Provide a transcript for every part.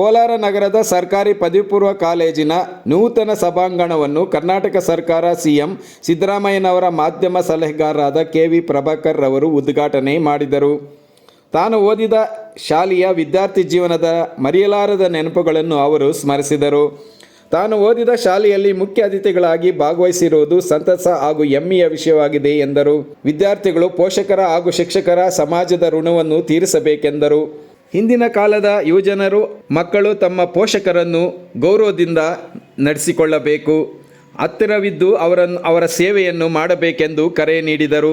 ಕೋಲಾರ ನಗರದ ಸರ್ಕಾರಿ ಪದವಿಪೂರ್ವ ಕಾಲೇಜಿನ ನೂತನ ಸಭಾಂಗಣವನ್ನು ಕರ್ನಾಟಕ ಸರ್ಕಾರ ಸಿಎಂ ಸಿದ್ದರಾಮಯ್ಯನವರ ಮಾಧ್ಯಮ ಸಲಹೆಗಾರರಾದ ಕೆ.ವಿ. ಪ್ರಭಾಕರ್ ರವರು ಉದ್ಘಾಟನೆ ಮಾಡಿದರು. ತಾನು ಓದಿದ ಶಾಲೆಯ ವಿದ್ಯಾರ್ಥಿ ಜೀವನದ ಮರೆಯಲಾರದ ನೆನಪುಗಳನ್ನು ಅವರು ಸ್ಮರಿಸಿದರು. ತಾನು ಓದಿದ ಶಾಲೆಯಲ್ಲಿ ಮುಖ್ಯ ಅತಿಥಿಗಳಾಗಿ ಭಾಗವಹಿಸಿರುವುದು ಸಂತಸ ಹಾಗೂ ಹೆಮ್ಮೆಯ ವಿಷಯವಾಗಿದೆ ಎಂದರು. ವಿದ್ಯಾರ್ಥಿಗಳು ಪೋಷಕರ ಹಾಗೂ ಶಿಕ್ಷಕರ ಸಮಾಜದ ಋಣವನ್ನು ತೀರಿಸಬೇಕೆಂದರು. ಹಿಂದಿನ ಕಾಲದ ಯುವಜನರು ಮಕ್ಕಳು ತಮ್ಮ ಪೋಷಕರನ್ನು ಗೌರವದಿಂದ ನಡೆಸಿಕೊಳ್ಳಬೇಕು, ಹತ್ತಿರವಿದ್ದು ಅವರ ಸೇವೆಯನ್ನು ಮಾಡಬೇಕೆಂದು ಕರೆ ನೀಡಿದರು.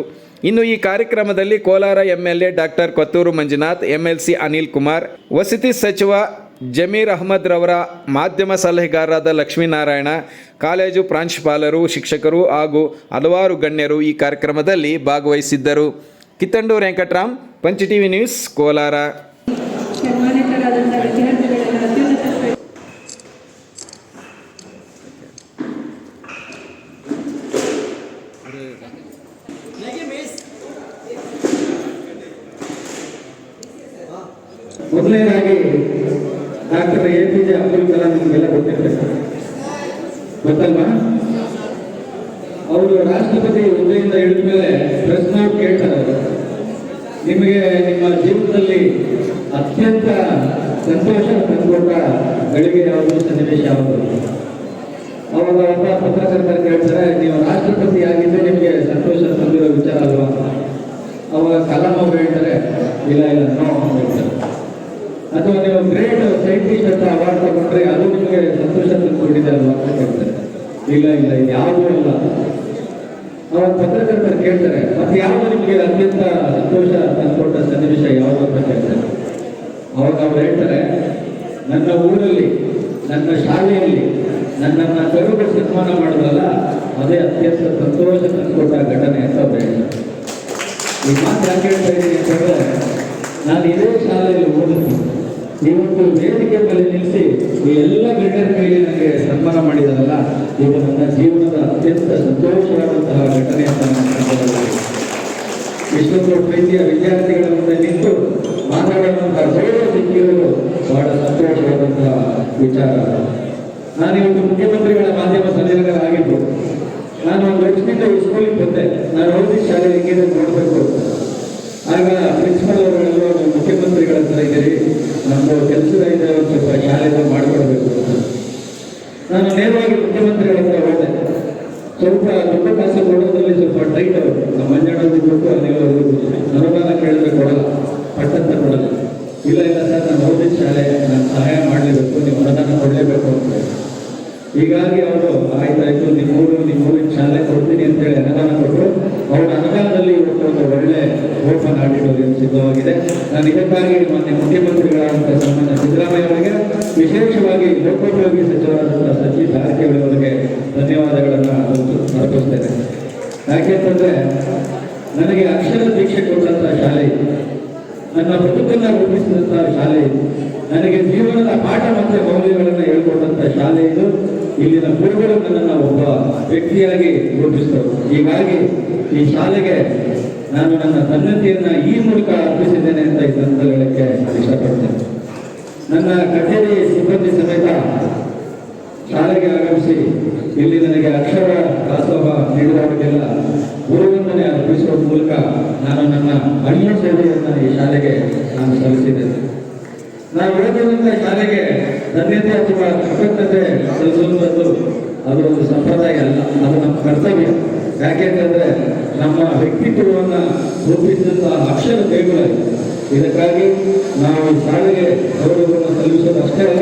ಇನ್ನು ಈ ಕಾರ್ಯಕ್ರಮದಲ್ಲಿ Kolar MLA doctor Kothur Manjunath, MLC Anil Kumar, ವಸತಿ ಸಚಿವ ಜಮೀರ್ ಅಹಮದ್ ರವರ ಮಾಧ್ಯಮ ಸಲಹೆಗಾರರಾದ ಲಕ್ಷ್ಮೀನಾರಾಯಣ, ಕಾಲೇಜು ಪ್ರಾಂಶುಪಾಲರು, ಶಿಕ್ಷಕರು ಹಾಗೂ ಹಲವಾರು ಗಣ್ಯರು ಈ ಕಾರ್ಯಕ್ರಮದಲ್ಲಿ ಭಾಗವಹಿಸಿದ್ದರು. ಕಿತ್ತಂಡು Venkataram, punch TV news, Kolar. ಸನ್ಮಾನಿತರಾದಂಥ ವಿದ್ಯಾರ್ಥಿಗಳೆಲ್ಲ ಅತ್ಯುನ್ನತ ಮೊದಲನೇದಾಗಿ ಡಾಕ್ಟರ್ APJ ಅಬ್ದುಲ್ ಕಲಾಂ ನಿಮಗೆಲ್ಲ ಗೊತ್ತಿರಬೇಕು, ಗೊತ್ತಲ್ವಾ? ಅವರು ರಾಷ್ಟ್ರಪತಿ ಹುದ್ದೆಯಿಂದ ಇಳಿದ ಮೇಲೆ ಪ್ರೆಸ್ ನೋಟ್ ಕೇಳ್ತಾರೆ. ನಿಮಗೆ ನಿಮ್ಮ ಜೀವನದಲ್ಲಿ ಅತ್ಯಂತ ಸಂತೋಷ ತಂದುಕೊಟ್ಟ ಗಳಿಗೆ ಯಾವುದು, ಸನ್ನಿವೇಶ ಯಾವುದು? ಅವಾಗ ಒಬ್ಬ ಪತ್ರಕರ್ತರು ಕೇಳ್ತಾರೆ, ನೀವು ರಾಷ್ಟ್ರಪತಿ ಆಗಿದ್ದರೆ ನಿಮಗೆ ಸಂತೋಷ ತಂದಿರೋ ವಿಚಾರ ಅಲ್ವಾ? ಅವಾಗ ಕಲಾಂ ಅವರು ಹೇಳ್ತಾರೆ, ಇಲ್ಲ ನೋ ಅಂತ ಹೇಳ್ತಾರೆ. ಅಥವಾ ನೀವು ಗ್ರೇಟ್ ಸೈಂಟಿಸ್ಟ್ ಅಂತ ಅವಾರ್ಡ್ ತಗೊಂಡ್ರೆ ಅದು ನಿಮಗೆ ಸಂತೋಷ ತಂದುಕೊಂಡಿದೆ ಅಲ್ವಾ ಅಂತ ಹೇಳ್ತಾರೆ. ಇಲ್ಲ ಇದು ಯಾವುದೂ ಇಲ್ಲ. ಅವಾಗ ಪತ್ರಕರ್ತರು ಕೇಳ್ತಾರೆ, ಮತ್ತೆ ಯಾವುದು ನಿಮಗೆ ಅತ್ಯಂತ ಸಂತೋಷ ತಂದುಕೊಟ್ಟ ಸನ್ನಿವೇಶ ಯಾವುದು ಅಂತ ಕೇಳ್ತಾರೆ. ಅವಾಗ ಅವ್ರು ಹೇಳ್ತಾರೆ, ನನ್ನ ಊರಲ್ಲಿ, ನನ್ನ ಶಾಲೆಯಲ್ಲಿ ನನ್ನನ್ನು ಕರೆದು ಸನ್ಮಾನ ಮಾಡಿದ್ರಲ್ಲ, ಅದೇ ಅತ್ಯಂತ ಸಂತೋಷ ತಂದುಕೊಟ್ಟ ಘಟನೆ ಅಂತ ಅವ್ರು ಹೇಳ್ತಾರೆ. ಈ ಮಾತು ಯಾಕೆ ಹೇಳ್ತಾ ಇದ್ದೀನಿ ಅಂತಂದರೆ, ನಾನು ಇದೇ ಶಾಲೆಯಲ್ಲಿ ಓದಿದ್ದು, ಇವತ್ತು ವೇದಿಕೆ ಮೇಲೆ ನಿಲ್ಲಿಸಿ ಈ ಎಲ್ಲ ಗಣ್ಯರ ಕೈಲಿ ನನಗೆ ಸನ್ಮಾನ ಮಾಡಿದಾರಲ್ಲ, ಇದು ನನ್ನ ಜೀವನದ ಅತ್ಯಂತ ಸಂತೋಷವಾದಂತಹ ಘಟನೆ ಅಂತ ನಾನು ಇಷ್ಟೊಂದು ಪ್ರೀತಿಯ ವಿದ್ಯಾರ್ಥಿಗಳ ಮುಂದೆ ನಿಂತು ಮಾತನಾಡುವಂತಹ ಗೌರವ ಸಿಕ್ಕಿರುವುದು ಬಹಳ ಸಂತೋಷವಾದಂತಹ ವಿಚಾರ. ನಾನಿವತ್ತು ಮುಖ್ಯಮಂತ್ರಿಗಳ ಮಾಧ್ಯಮ ಸಲಹೆಗಾರ ಆಗಿದ್ದು, ನಾನು ಒಂದು ವರ್ಷದಿಂದ ಈ ಸ್ಕೂಲಿಗೆ ಬಂದೆ. ನಾನು ಓದಿದ ಶಾಲೆ ಹೆಂಗಿದೆ ನೋಡಬೇಕು. ಆಗ ಪ್ರಿನ್ಸಿಪಲ್ ಅವರೆಲ್ಲ ಮುಖ್ಯಮಂತ್ರಿಗಳ ಹತ್ರ ಇದ್ದೀರಿ, ನಮ್ಮದು ಕೆಲಸದ ಇದೆ, ಒಂದು ಸ್ವಲ್ಪ ಶಾಲೆಯನ್ನು ಮಾಡಿಕೊಡ್ಬೇಕು ಅಂತ ನಾನು ನೇರವಾಗಿ ಮುಖ್ಯಮಂತ್ರಿಗಳ ಹತ್ರ ಹೋದೆ. ಸ್ವಲ್ಪ ದುಡ್ಡು ಕಾಸು ಕೊಡೋದ್ರಲ್ಲಿ ಸ್ವಲ್ಪ ಟೈಟ್ ಅವರು, ನಮ್ಮ ಮಂಜಣ್ಣವ್ರಿಗೆ ಬಿಟ್ಟು ಅಲ್ಲಿವರೆಗೂ ಅನುದಾನ ಕೇಳಿದ್ರೆ ಕೊಡಲ್ಲ, ಪಟ್ಟಂತ ಕೊಡಲ್ಲ. ಇಲ್ಲ ಸರ್, ನಾನು ಓದಿದ ಶಾಲೆ, ನಾನು ಸಹಾಯ ಮಾಡಲೇಬೇಕು, ನೀವು ಅನುದಾನ ಕೊಡಲೇಬೇಕು ಅಂತ. ಹೀಗಾಗಿ ಅವರು ಆಯ್ತಾಯ್ತು, ನಿಮ್ಮೂರಿನ ಶಾಲೆ ಕೊಡ್ತೀನಿ ಅಂತೇಳಿ ಅನುದಾನ ಕೊಟ್ಟರು. ಅವರ ಅನುದಾನದಲ್ಲಿ ಇವತ್ತು ಒಂದು ಒಳ್ಳೆ ಓಪನ್ ಆಡಿಟೋರಿಯಂ ಸಿದ್ಧವಾಗಿದೆ. ನಾನು ಇದಕ್ಕಾಗಿ ಮಾನ್ಯ ಮುಖ್ಯಮಂತ್ರಿಗಳಾದಂಥ ಸನ್ಮಾನ್ಯ ಸಿದ್ದರಾಮಯ್ಯ ಅವರಿಗೆ, ವಿಶೇಷವಾಗಿ ಲೋಕೋಪಯೋಗಿ ಸಚಿವರಾದಂಥ ಸಚಿವ ಜಾರಕಿಹೊಳಿ ಅವರಿಗೆ ಧನ್ಯವಾದಗಳನ್ನು ಅರ್ಪಿಸ್ತೇನೆ. ಯಾಕೆಂತಂದರೆ, ನನಗೆ ಅಕ್ಷರ ದೀಕ್ಷೆ ಕೊಟ್ಟಂಥ ಶಾಲೆ, ನನ್ನ ಬದುಕನ್ನು ರೂಪಿಸಿದಂಥ ಶಾಲೆ, ನನಗೆ ಜೀವನದ ಪಾಠ ಮತ್ತು ಮೌಲ್ಯಗಳನ್ನು ಹೇಳ್ಕೊಟ್ಟಂಥ ಶಾಲೆ ಇದು. ಇಲ್ಲಿನ ಗುರುಗಳು ನನ್ನನ್ನು ಒಬ್ಬ ವ್ಯಕ್ತಿಯಾಗಿ ರೂಪಿಸಿದರು. ಹೀಗಾಗಿ ಈ ಶಾಲೆಗೆ ನಾನು ನನ್ನ ಸನ್ನತಿಯನ್ನು ಈ ಮೂಲಕ ಅರ್ಪಿಸಿದ್ದೇನೆ ಅಂತ ಈ ಸಂದರ್ಭಕ್ಕೆ ಇಷ್ಟಪಡ್ತೇನೆ. ನನ್ನ ಕಚೇರಿ ಸಿಬ್ಬಂದಿ ಸಮೇತ ಶಾಲೆಗೆ ಆಗಮಿಸಿ ಇಲ್ಲಿ ನನಗೆ ಅಕ್ಷರ ದಾಸೋಹ ನೀಡುವವರಿಗೆಲ್ಲ ಗುರುವಂದನೆ ಅರ್ಪಿಸುವ ಮೂಲಕ ನಾನು ನನ್ನ ಅಳಿಯ ಸೇವೆಯನ್ನು ಈ ಶಾಲೆಗೆ ನಾನು ಸಲ್ಲಿಸಿದ್ದೇನೆ. ನಾವು ಓದುವಂಥ ಶಾಲೆಗೆ ಧನ್ಯತೆ ಅಥವಾ ಕೃತಜ್ಞತೆ ಸಲ್ಲಿಸುವಂಥದ್ದು ಅದು ಒಂದು ಸಂಪ್ರದಾಯ ಅಲ್ಲ, ಅದು ನಮ್ಮ ಕರ್ತವ್ಯ. ಯಾಕೆಂತಂದರೆ ನಮ್ಮ ವ್ಯಕ್ತಿತ್ವವನ್ನು ರೂಪಿಸಿದಂಥ ಅಕ್ಷರ ದೇಗುಲಗಳು. ಇದಕ್ಕಾಗಿ ನಾವು ಈ ಶಾಲೆಗೆ ಗೌರವವನ್ನು ಸಲ್ಲಿಸೋದು ಅಷ್ಟೇ ಅಲ್ಲ,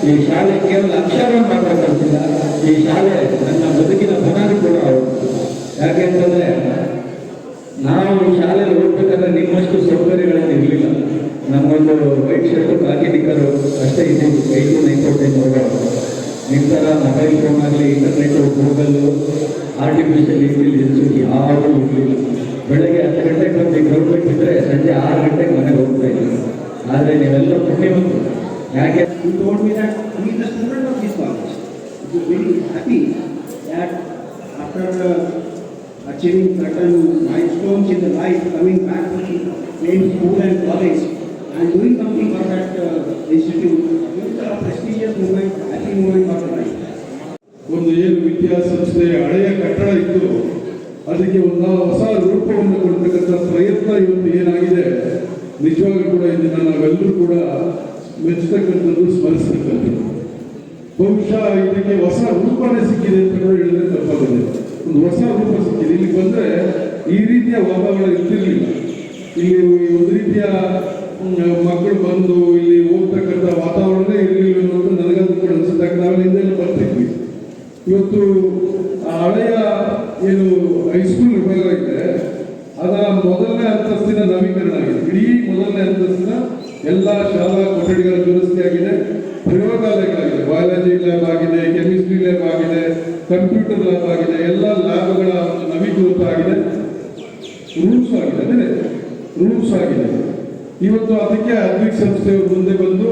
ಈ ಶಾಲೆ ಕೇವಲ ಅಕ್ಷರವನ್ನು ಮಾತ್ರ ಕಲಿಸಿಲ್ಲ, ಈ ಶಾಲೆ ನನ್ನ ಬದುಕಿನ ಬುನಾದಿ ಕೂಡ ಅವರು. ಯಾಕೆಂತಂದರೆ ನಾವು ಈ ಶಾಲೆಯಲ್ಲಿ ಓದಬೇಕಾದ್ರೆ ನಿಮ್ಮಷ್ಟು ಸೌಕರ್ಯಗಳನ್ನು ಇರಲಿಲ್ಲ. ನಮ್ಮೊಂದು ವೈಟ್ ಶರ್ಟು, ಕಾಕಿ ನಿಕ್ಕರು ಅಷ್ಟೇ ಇದ್ದೀವಿ. 89 ಹೋಗೋದು. ನಿಮ್ಮ ಥರ ಮೊಬೈಲ್ ಫೋನ್ ಆಗಲಿ, ಇಂಟರ್ನೆಟ್ಟು, ಗೂಗಲ್ಲು, ಆರ್ಟಿಫಿಷಿಯಲ್ ಇಂಟೆಲಿಜೆನ್ಸು ಯಾವುದೂ ಇರಲಿಲ್ಲ. ಬೆಳಗ್ಗೆ 10 ಗಂಟೆಗೆ ಬಂದು ಗ್ರೌಂಡ್ ಇದ್ದರೆ ಸಂಜೆ 6 ಗಂಟೆಗೆ ಮನೆಗೆ ಹೋಗ್ತಾ ಇದ್ದೀವಿ. ಆದರೆ ನೀವೆಲ್ಲ ಪುಣ್ಯವಂತರು. ಯಾಕೆ achieving certain milestones in the life, coming back to playing school and college and doing something for that Institute. It's a prestigious movement, happy movement of life. ಒಂದು ಏನು ವಿದ್ಯಾಸಂಸ್ಥೆ ಹಳೆಯ ಕಟ್ಟಡ ಇತ್ತು ಅದಕ್ಕೆ ಒಂದು ಹೊಸ ರೂಪವನ್ನು ಕೊಡ್ತಕ್ಕಂಥ ಪ್ರಯತ್ನ ಇವತ್ತು ಏನಾಗಿದೆ ನಿಜವಾಗ್ಲೂ ಕೂಡ ಇದನ್ನ ನಾವೆಲ್ಲರೂ ಕೂಡ ಮೆಚ್ಚತಕ್ಕಂಥದ್ದು ಸ್ಮರಿಸ್ತಕ್ಕಂಥದ್ದು. ಬಹುಶಃ ಇದಕ್ಕೆ ಹೊಸ ರೂಪನೇ ಸಿಕ್ಕಿದೆ ಅಂತ ಕೂಡ ಹೇಳಿದ್ರೆ ತಪ್ಪಾಗಲ್ಲ. ಒಂದು ಹೊಸ ರೂಪ ಸಿಕ್ಕಿದೆ. ಇಲ್ಲಿ ಬಂದ್ರೆ ಈ ರೀತಿಯ ವಾತಾವರಣ ಇರ್ತಿರ್ಲಿಲ್ಲ. ಇಲ್ಲಿ ಒಂದು ರೀತಿಯ ಮಕ್ಕಳು ಬಂದು ಇಲ್ಲಿ ಹೋಗ್ತಕ್ಕಂಥ ವಾತಾವರಣನೇ ಇರಲಿಲ್ಲ ಅನ್ನೋದು ನನಗಂತೂ ಕೂಡ ಅನ್ಸುತ್ತೆ. ನಾವು ಹಿಂದೆಲ್ಲ ಬರ್ತಿದ್ವಿ. ಇವತ್ತು ಆ ಹಳೆಯ ಏನು ಹೈಸ್ಕೂಲ್ ವಿಭಾಗ ಇದೆ ಅದರ ಮೊದಲನೇ ಅಂತಸ್ತಿನ ನವೀಕರಣ ಆಗಿದೆ. ಇಡೀ ಮೊದಲನೇ ಅಂತಸ್ತಿನ ಎಲ್ಲ ಶಾಲಾ ಕೊಠಡಿಗಳ ದುರಸ್ತಿ ಆಗಿದೆ, ಪ್ರಯೋಗಾಲಯಗಳಾಗಿದೆ, ಬಯಾಲಜಿ ಲ್ಯಾಬ್ ಆಗಿದೆ, ಕೆಮಿಸ್ಟ್ರಿ ಲ್ಯಾಬ್ ಆಗಿದೆ, ಕಂಪ್ಯೂಟರ್ ಲ್ಯಾಬ್ ಆಗಿದೆ, ಎಲ್ಲ ಲ್ಯಾಬ್ಗಳ ನವೀಕೃತ ಆಗಿದೆ, ರೂಮ್ಸ್ ಆಗಿದೆ, ಅದೇ ರೂಮ್ಸ್ ಆಗಿದೆ. ಇವತ್ತು ಅದಕ್ಕೆ ಅದ್ವಿಕ್ ಸಂಸ್ಥೆಯವರು ಮುಂದೆ ಬಂದು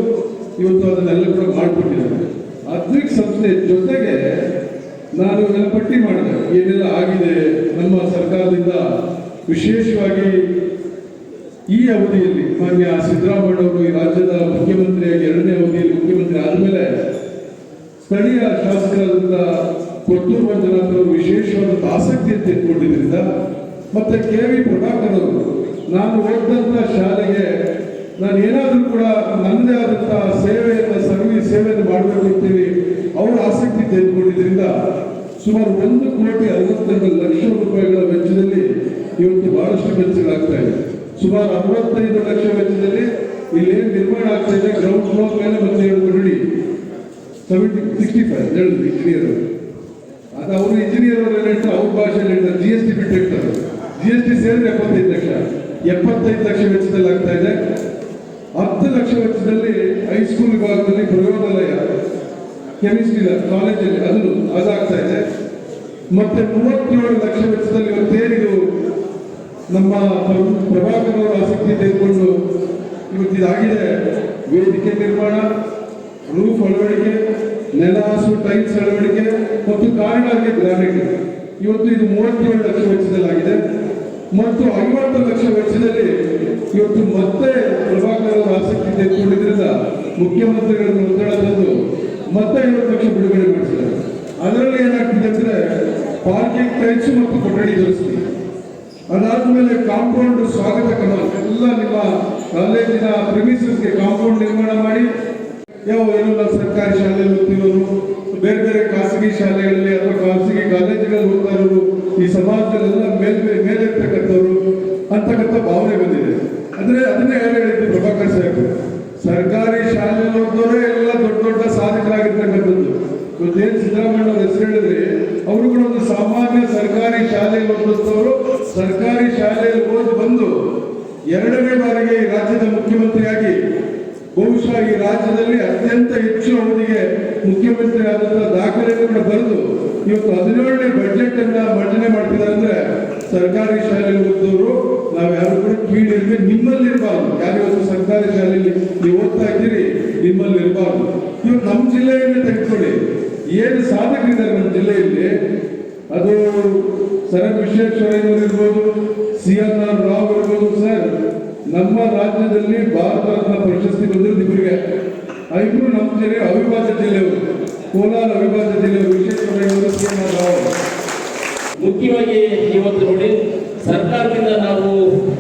ಇವತ್ತು ಅದನ್ನೆಲ್ಲ ಕೂಡ ಮಾಡಿಕೊಟ್ಟಿದ್ದಾರೆ. ಅದ್ವಿಕ್ ಸಂಸ್ಥೆ ಜೊತೆಗೆ ನಾನು ಇದನ್ನು ಪಟ್ಟಿ ಮಾಡಿದೆ ಏನೆಲ್ಲ ಆಗಿದೆ ನಮ್ಮ ಸರ್ಕಾರದಿಂದ. ವಿಶೇಷವಾಗಿ ಈ ಅವಧಿಯಲ್ಲಿ ಮಾನ್ಯ ಸಿದ್ದರಾಮಯ್ಯನವರು ಈ ರಾಜ್ಯದ ಮುಖ್ಯಮಂತ್ರಿಯಾಗಿ 2ನೇ ಅವಧಿಯಲ್ಲಿ ಮುಖ್ಯಮಂತ್ರಿ ಆದಮೇಲೆ ಸ್ಥಳೀಯ ಶಾಸಕರಾದಂಥ ಕೊಟ್ಟೂರು ಮಂಜುನಾಥ್ ಅವರು ವಿಶೇಷವಾದ ಆಸಕ್ತಿಯನ್ನು ತೆಗೆದುಕೊಂಡಿದ್ದರಿಂದ ಮತ್ತೆ KV ಪ್ರಭಾಕರ್ ಅವರು ನಾನು ಓದಿದಂಥ ಶಾಲೆಗೆ ನಾನು ಏನಾದರೂ ಕೂಡ ನನ್ನದೇ ಆದಂತಹ ಸೇವೆಯನ್ನು ಮಾಡಬೇಕು ಅಂತೇಳಿ ಅವರ ಆಸಕ್ತಿ ತೆಗೆದುಕೊಂಡಿದ್ದರಿಂದ ಸುಮಾರು 1,62,00,000 ರೂಪಾಯಿಗಳ ವೆಚ್ಚದಲ್ಲಿ ಇವತ್ತು ಬಹಳಷ್ಟು ಕೆಲಸಗಳಾಗ್ತಾ ಇದೆ. ಸುಮಾರು 65 ಲಕ್ಷ ವೆಚ್ಚದಲ್ಲಿ ಇಲ್ಲಿ ನಿರ್ಮಾಣ ಆಗ್ತಾ ಇದೆ. ಗ್ರೌಂಡ್ ಫ್ಲೋರ್ ಮೇಲೆ ಮತ್ತೆ ಹೇಳ್ಕೊಂಡಿ 65 ಹೇಳಿದ್ರು ಇಂಜಿನಿಯರ್ ಅದು ಅವರು ಇಂಜಿನಿಯರ್ ಅವರು ಹೇಳ್ತಾರೆ, ಅವ್ರ ಭಾಷೆಯಲ್ಲಿ ಹೇಳ್ತಾರೆ GST ಬಿಟ್ಟು ಹೇಳ್ತಾರೆ. GST ಸೇರಿದ್ರೆ 75 ಲಕ್ಷ ವೆಚ್ಚದಲ್ಲಿ ಆಗ್ತಾ ಇದೆ. 10 ಲಕ್ಷ ವೆಚ್ಚದಲ್ಲಿ ಹೈಸ್ಕೂಲ್ ವಿಭಾಗದಲ್ಲಿ ಪ್ರಯೋಗಾಲಯ ಕೆಮಿಸ್ಟ್ರಿ ಕಾಲೇಜಲ್ಲಿ ಅದಾಗ್ತಾ ಇದೆ. ಮತ್ತೆ 37 ಲಕ್ಷ ವೆಚ್ಚದಲ್ಲಿ ಇವತ್ತೇನಿದು ನಮ್ಮ ಪ್ರಭಾಕರ್ ಅವರ ಆಸಕ್ತಿ ತೆಗೆದುಕೊಂಡು ಇವತ್ತಿದಾಗಿದೆ. ವೇದಿಕೆ ನಿರ್ಮಾಣ, ರೂಫ್ ಅಳವಡಿಕೆ, ನೆಲ ಹಾಸು ಟೈಲ್ಸ್ ಅಳವಡಿಕೆ ಮತ್ತು ಕಾರಿಡಾರ್ಗೆ ಗ್ರಾನೈಟ್. ಇವತ್ತು ಇದು 37 ಲಕ್ಷ ವೆಚ್ಚದಲ್ಲಾಗಿದೆ. ಮತ್ತು 50 ಲಕ್ಷ ವೆಚ್ಚದಲ್ಲಿ ಇವತ್ತು ಮತ್ತೆ ಪ್ರಭಾಕರ್ ಅವರ ಆಸಕ್ತಿ ತೆಗೆದುಕೊಂಡಿದ್ರಿಂದ ಮುಖ್ಯಮಂತ್ರಿಗಳನ್ನು ಒತ್ತಡ ತಂದು ಮತ್ತೆ 50 ಲಕ್ಷ ಬಿಡುಗಡೆ ಮಾಡಿಸಿದ್ದಾರೆ. ಅದರಲ್ಲಿ ಏನಾಗ್ತಿದೆ ಅಂದ್ರೆ ಪಾರ್ಕಿಂಗ್ ಟೈಲ್ಸ್ ಮತ್ತು ಕೊಠಡಿ ದುರಸ್ತಿ, ಅದಾದ್ಮೇಲೆ ಕಾಂಪೌಂಡ್ ಸ್ವಾಗತ ಕಮಾನ್ ಎಲ್ಲ ನಿಮ್ಮ ಕಾಲೇಜಿನ ಪ್ರಿಮಿಸಸ್ಗೆ ಕಾಂಪೌಂಡ್ ನಿರ್ಮಾಣ ಮಾಡಿ ಏನೋ ಸರ್ಕಾರಿ ಶಾಲೆಯಲ್ಲಿ ಓದ್ತಿರೋರು, ಬೇರೆ ಬೇರೆ ಖಾಸಗಿ ಶಾಲೆಗಳಲ್ಲಿ ಅಥವಾ ಖಾಸಗಿ ಕಾಲೇಜುಗಳಲ್ಲಿ ಓದ್ತಾ ಇರೋರು, ಈ ಸಮಾಜದಲ್ಲೆಲ್ಲ ಮೇಲಿರ್ತಕ್ಕಂಥವ್ರು ಅಂತಕ್ಕಂಥ ಭಾವನೆ ಬಂದಿದೆ. ಅಂದ್ರೆ ಅದನ್ನೇ ಯಾರು ಹೇಳಿದ್ದು ಪ್ರಭಾಕರ್ ಸಾಹೇಬ್, ಸರ್ಕಾರಿ ಶಾಲೆಯಲ್ಲಿ ಓದೋರೇ ಎಲ್ಲ ದೊಡ್ಡ ದೊಡ್ಡ ಸಾಧಕರಾಗಿರ್ತಕ್ಕಂಥದ್ದು. ಇವತ್ತೇನು ಸಿದ್ದರಾಮಯ್ಯ ಅವ್ರ ಹೆಸರು ಹೇಳಿದ್ರೆ ಅವರು ಕೂಡ ಒಂದು ಸಾಮಾನ್ಯ ಸರ್ಕಾರಿ ಶಾಲೆಯಲ್ಲಿ ಓದಿದವರು ಸರ್ಕಾರಿ ಶಾಲೆಯಲ್ಲಿ ಓದಿ ಬಂದು 2ನೇ ಬಾರಿಗೆ ಈ ರಾಜ್ಯದ ಮುಖ್ಯಮಂತ್ರಿಯಾಗಿ ಬಹುಶಃ ಈ ರಾಜ್ಯದಲ್ಲಿ ಅತ್ಯಂತ ಹೆಚ್ಚು ಅವಧಿಗೆ ಮುಖ್ಯಮಂತ್ರಿ ಆದಂತಹ ದಾಖಲೆಯನ್ನು ಕೂಡ ಬರೆದು ಇವತ್ತು 17ನೇ ಬಜೆಟ್ ಅನ್ನ ಮಂಡನೆ ಮಾಡ್ತಿದ್ದಾರೆ. ಅಂದ್ರೆ ಸರ್ಕಾರಿ ಶಾಲೆಯಲ್ಲಿ ಓದಿದವರು ನಾವು ಯಾರು ಕೂಡ ಕೀಳಿರ್ಬೇಕು, ನಿಮ್ಮಲ್ಲಿ ಇರಬಾರ್ದು. ಯಾರು ಇವತ್ತು ಸರ್ಕಾರಿ ಶಾಲೆಯಲ್ಲಿ ನೀವು ಓದ್ತಾ ಇದ್ದೀರಿ, ನಿಮ್ಮಲ್ಲಿ ಇರಬಾರ್ದು. ಇವತ್ತು ನಮ್ಮ ಜಿಲ್ಲೆಯನ್ನೇ ತೆಗೆದುಕೊಳ್ಳಿ, ಏನು ಸಾಧಕರಿದ್ದಾರೆ ನಮ್ಮ ಜಿಲ್ಲೆಯಲ್ಲಿ. ಅದು ಸರ್ ವಿಶ್ವೇಶ್ವರಯ್ಯನವರು ಇರ್ಬೋದು, CNR ರಾವ್ ಇರ್ಬೋದು. ಸರ್, ನಮ್ಮ ರಾಜ್ಯದಲ್ಲಿ ಭಾರತ ರತ್ನ ಪ್ರಶಸ್ತಿ ಬಂದಿರೋದು ಇಬ್ಬರಿಗೆ. ಇಬ್ಬರು ನಮ್ಮ ಜಿಲ್ಲೆ ಅವಿಭಾಜ್ಯ ಜಿಲ್ಲೆಯವರು, ಕೋಲಾರ ಅವಿಭಾಜ್ಯ ಜಿಲ್ಲೆಯವರು, ವಿಶ್ವೇಶ್ವರಯ್ಯನವರು, CNR ರಾವ್. ಮುಖ್ಯವಾಗಿ ಇವತ್ತು ನೋಡಿ, ಸರ್ಕಾರದಿಂದ ನಾವು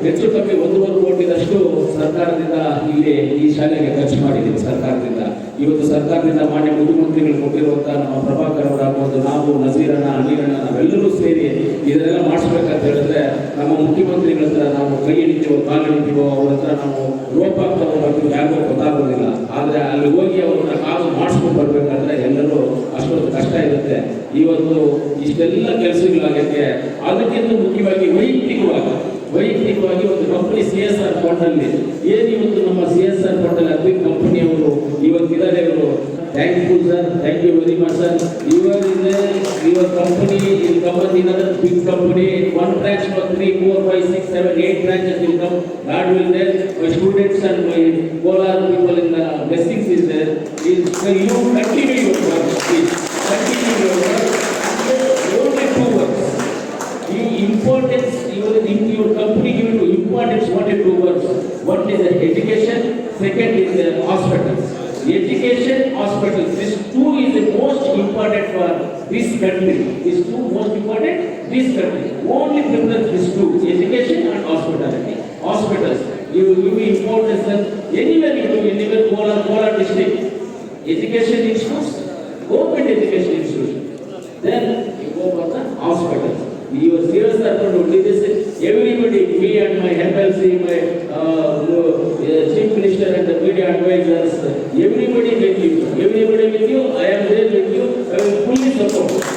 ಹೆಚ್ಚು ಕಮ್ಮಿ 1.5 ಕೋಟಿದಷ್ಟು ಸರ್ಕಾರದಿಂದ ಇಲ್ಲಿ ಈ ಶಾಲೆಗೆ ಖರ್ಚು ಮಾಡಿದ್ದೀವಿ. ಸರ್ಕಾರದಿಂದ ಇವತ್ತು ಸರ್ಕಾರದಿಂದ ಮಾನ್ಯ ಮುಖ್ಯಮಂತ್ರಿಗಳು ಕೊಟ್ಟಿರುವಂತ ನಮ್ಮ ಪ್ರಭಾಕರ್ ಅವರಾಗ್ಬೋದು, ನಾವು ನಜೀರಣ್ಣ, ಅನಿರಣ್ಣ, ನಾವೆಲ್ಲರೂ ಸೇರಿ ಇದನ್ನೆಲ್ಲ ಮಾಡಿಸ್ಬೇಕಂತ ಹೇಳಿದ್ರೆ ನಮ್ಮ ಮುಖ್ಯಮಂತ್ರಿಗಳ ಹತ್ರ ನಾವು ಕೈ ಹಿಡಿತೀವೋ ಕಾಲು ಹಿಡಿತೀವೋ ಅವ್ರ ಹತ್ರ ನಾವು ರೋಪ್ ಆಗ್ತಾವೋ ಬರ್ತೀವಿ, ಯಾರಿಗೂ ಗೊತ್ತಾಗೋದಿಲ್ಲ. ಆದರೆ ಅಲ್ಲಿ ಹೋಗಿ ಅವ್ರನ್ನ ಕಾಲು ಮಾಡಿಸ್ಕೊಂಡು ಬರ್ಬೇಕಾದ್ರೆ ಎಲ್ಲರೂ ಅಷ್ಟೊಂದು ಕಷ್ಟ ಇರುತ್ತೆ. ಇವತ್ತು ಇಷ್ಟೆಲ್ಲ ಕೆಲಸಗಳಾಗಕ್ಕೆ ಅದಕ್ಕಿಂತ ಮುಖ್ಯವಾಗಿ ವೈಯಕ್ತಿಕವಾಗಿ ಒಂದು ಕಂಪನಿ CSR ಫಂಡ್ ಅಲ್ಲಿ ಏನು ಇವತ್ತು ನಮ್ಮ CSR ಫಂಡ್ ಅಲ್ಲಿ ಅದ್ವಿಕ್ ಕಂಪನಿಯವರು ಇವತ್ತಿದ್ದಾರೆ. ಇವರು thankful sir, thank you very much sir. Your company will come with another big company, 1 branch for 3, 4, 5, 6, 7, 8 branches will come. God will there. My students and my Kolar people in the blessings is there. You continue your work. Continue your work. Only 2 words. The importance your company give to importance what 2 words. One is the education, second is the hospitals. education, hospital. These two is the most important for this country. These two most important this country. Only preference these two, education and hospitality. Hospitals. You be important that anywhere you go, anywhere Kolar district, education institutes, government education institution. Then you go for the hospitals. Your serious are going to do this. Everybody, me and my MLC, my chief minister and the media advisors, everybody with you. Everybody with you. I am there with you. I will fully support.